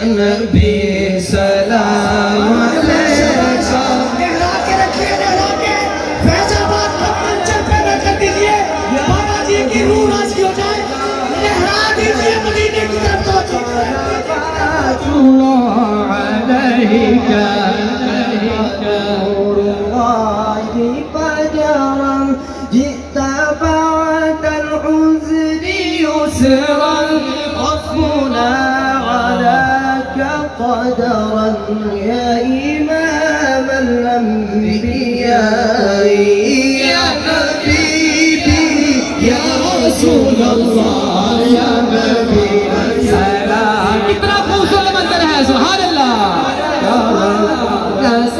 नबी सलाम अलैका। लहरा के रखिए, लहरा के फैजाबाद का मंचर पैदा कर दीजिए। बाबा जी की रूह राजी हो जाए, लहरा दीजिए मदीने की तरफ तो قدرا يا إمام الأنبياء يا حبيبي يا رسول الله يا نبي السلام. कितना खूबसूरत मंजर है, सुभान अल्लाह।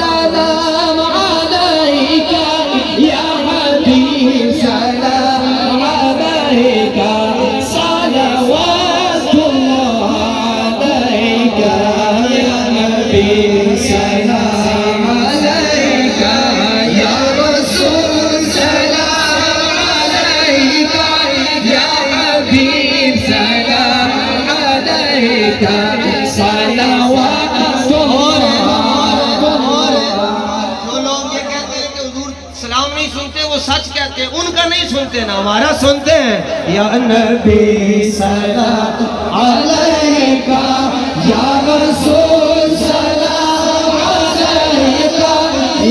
सलाम अलैका या हबीब सलाम अलैका सलवातुल्लाह अलैका या नबी सलाम अलैका या रसूल सलाम अलैका या हबीब सलाम अलैका जो लोग ये कहते हैं कि हुजूर सलाम नहीं सुनते, वो सच कहते हैं। उनका नहीं सुनते ना हमारा सुनते हैं। या नबी सलाम अलैका या रसूल सलाम अलैका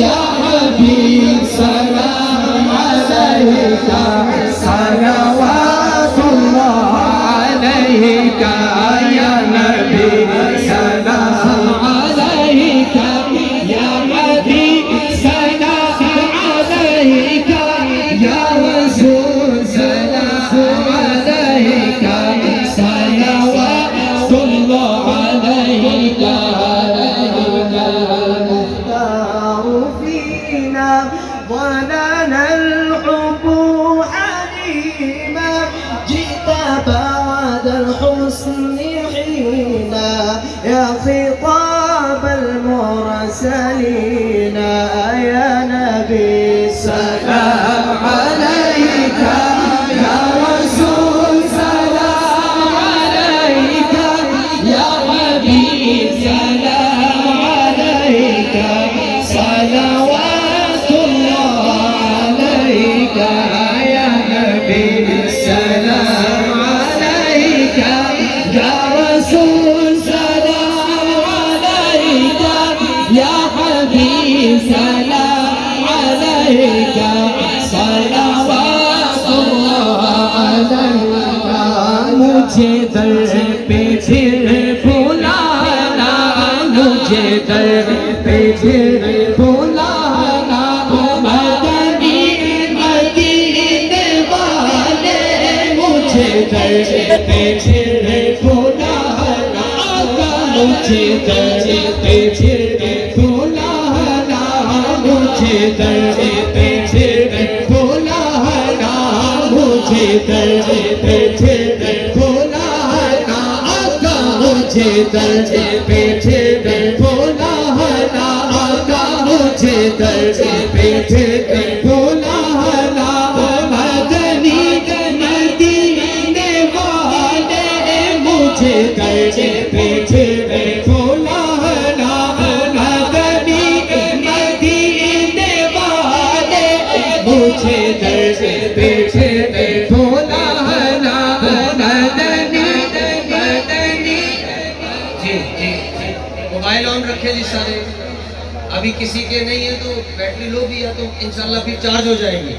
या हबीब सलाम अलैका सलवातुल्लाह अलैका या नबी सलाम अलैका या हबीब सलाम अलैका या रसूल सलाम अलैका सलवातुल्लाह अलैका मुख्तार फीना ظلنا الحب حليما جئت بعد الحسن حينا يا خطاب المرسلين يا نبي سلام عليك يا رسول سلام عليك يا حبيب سلام عليك صلوات الله عليك يا نبي سلام عليك يا رسول سلام عليك يا حبيب سلام عليك صلوات الله عليك मुझे दर पे फिर बुलाना मुझे दर पे फिर बुलाना मदनी मदीने वाले मुझे दर पे फिर बुलाना मुझे दर पे फिर बुलाना मुझे दर पे फिर बुलाना मुझे दर पे फिर बुलाना आका मुझे दर पे फिर बुलाना आका मुझे दर पे फिर बुलाना मदनी मदीने वाले मुझे दर पे फिर बुलाना मदनी मदीने वाले मुझे दर पे फिर बुलाना मदनी मदनी। जी जी मोबाइल ऑन रखे जी सारे। अभी किसी के नहीं है तो बैटरी लो भी है तो इंशाल्लाह फिर चार्ज हो जाएंगे।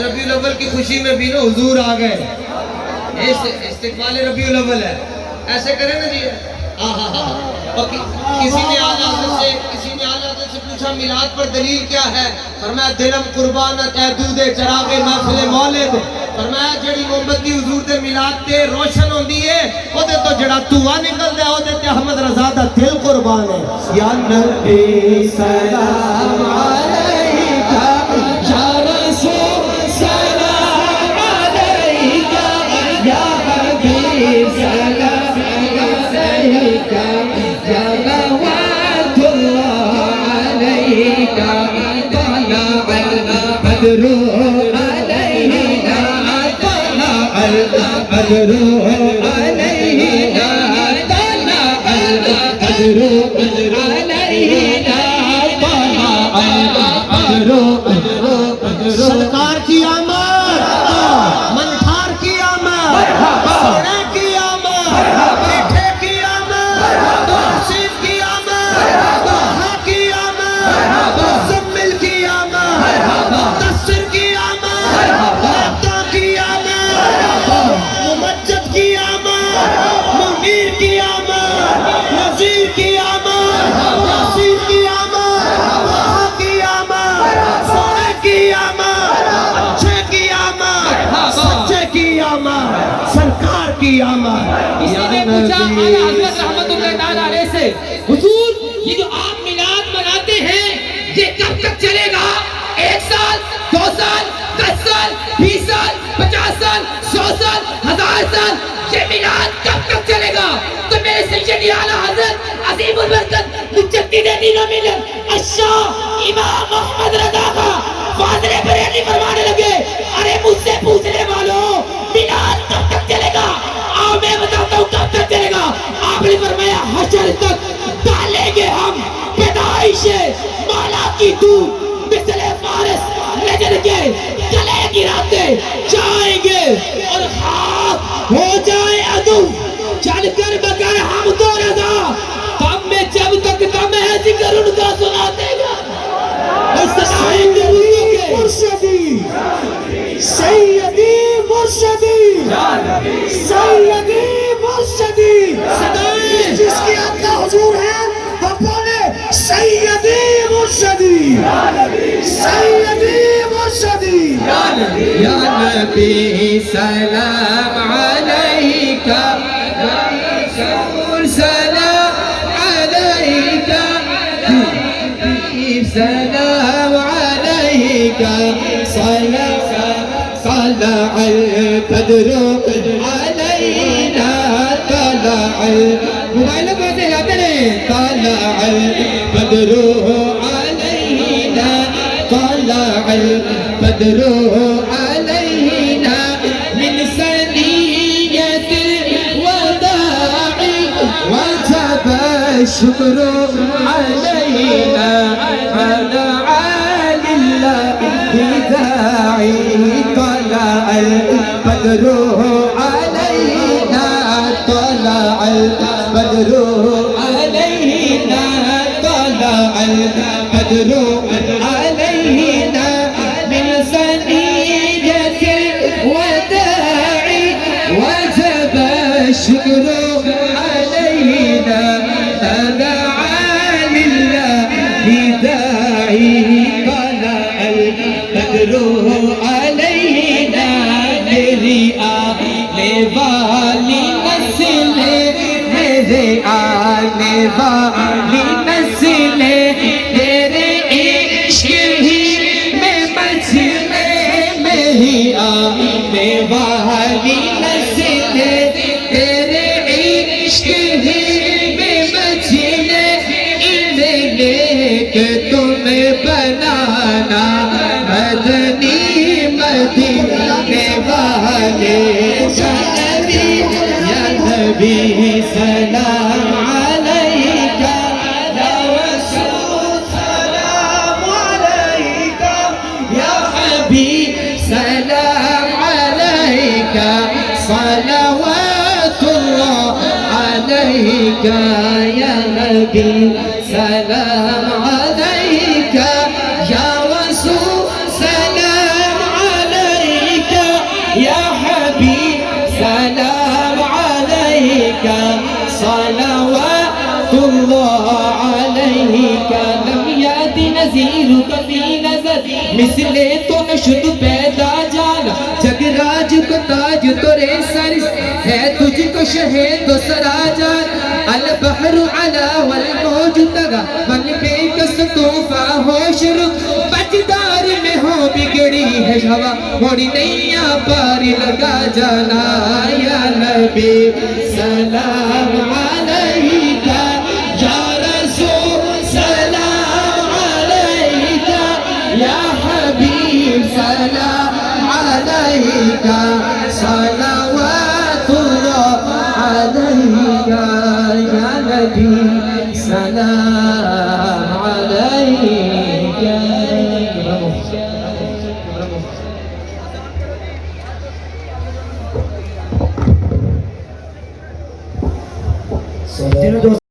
रबीउल अव्वल की खुशी में भी ना हुजूर आ गए। इस्तिकबाल रबीउल अव्वल है, ऐसे करें ना जी। हाँ हाँ हाँ। किसी ने आला से पूछा मिलाद पर दलील क्या है? फरमाया दिलम कुर्बान दूदे चरागे महफिल मौलिद। फरमाया जेड़ी मोमबत्ती हुजूर दे मिलाद ते रोशन होंदी है ओदे तो जड़ा धुआं निकलदा है ओदे ते अहमद रजा दा दिल कुर्बान है। या नबी सलाम अलैका या रसूल सलाम अलैका या हबीब सलाम अलैका या नवातुल्लाह अलैका तला बदरू अलैका तला बदरू अलैका तला बदरो अलैना तला बदरो सरकार की आमद, मंठार की आमद, सोने की आमद, मीठे की आमद, हसीन की आमद, बहा की आमद, मुज़म्मिल की आमद, मुदस्सिर की आमद, मुअत्ता की आमद, मुमज्जद की आमद, मुनीर की आमद, नज़ीर की आमद, यासीन की आमद, बहा की आमद, सोने की आमद, अच्छे की आमद, सच्चे की आमद, सरकार की आमद। किसी ने पूछा आला हज़रत रहमतुल्लाह ताला अलैह से, हुजूर ये जो आप मिलाद मनाते हैं ये कब तक चलेगा? 1 साल, 2 साल, 10 साल, 20 साल, 50 साल, 100 साल, 1000 साल, ये मिलाद कब तक चलेगा? तो मेरे सैयदी आला हज़रत अज़ीमुल बरकत मुजद्दिद दीन मिल्लत अश-शाह इमाम मोहम्मद रज़ा का फाज़िले बरेली फरमाने लगे, अरे मुझसे पूछने वालों मिलाद कब तक चलेगा? आओ मैं बताता हूँ कब तक चलेगा। आपने फरमाया हशर तक डालेंगे हम पैदाइश माला की धूप मिसले फारिस नजर के गले गिराते जाएंगे और खाक हो जाए अदू चलकर बगैर हम तो रजा तब में जब तक दम है जिक्र उनका सुना देगा और सदाएंगे उनके मुर्शदी सैयदी मुर्शदी सैयदी मुर्शदी सदाएं जिसकी आत्मा हुजूर है वो बोले सैयदी मुर्शदी सैयदी मुर्शदी या नबी सलाम अलैका सलाम अलैका सलाम अलैका सलाम طلع البدر علينا طلع موبائل کو سے یاد رہے طلع البدر علينا طلع البدر علينا من ثنية الوداع وجب الشكر علينا على لله داعي طلع البدر علينا طلع البدر علينا طلع البدر علينا من ثنية الوداع وجب الشكر علينا دعا لله داعي طلع البدر علينا मेरी आने वाली नस्लें मेरे आने वाली नस्लें तेरे इश्क ही में मचले मेरी आने वाली नस्लें तेरे इश्क ही में मचले इन्हें नेक तुम्हें बनाना मदनी मदीने वाले या नबी सलाम अलैका या रसूल सलाम अलैका या हबीब सलाम अलैका सलावतुल्लाह अलैका या नबी सलाम अलैका या रसूल सलाम अलैका या हबीब सलाम अलैका सलावतुल्लाह अलैका लम याति नज़ीरुक फी नज़र मिसले तो नशुद पैदा जाना जगराज को ताज तोरे सर है तुझको शहे तो सरा जान अल बहरु अला वल मौज तगा मन बेकस तूफा हो शुरू बजदार में हो बिगड़ी है हवा मोड़ी नैया पार लगा जाना या नबी सलाम अलैका या रसूल सलाम अलैका या हबीब सलाम अलैका सलावतुल्लाह अलैका या नबी सलाम अलैका। जिन्होंने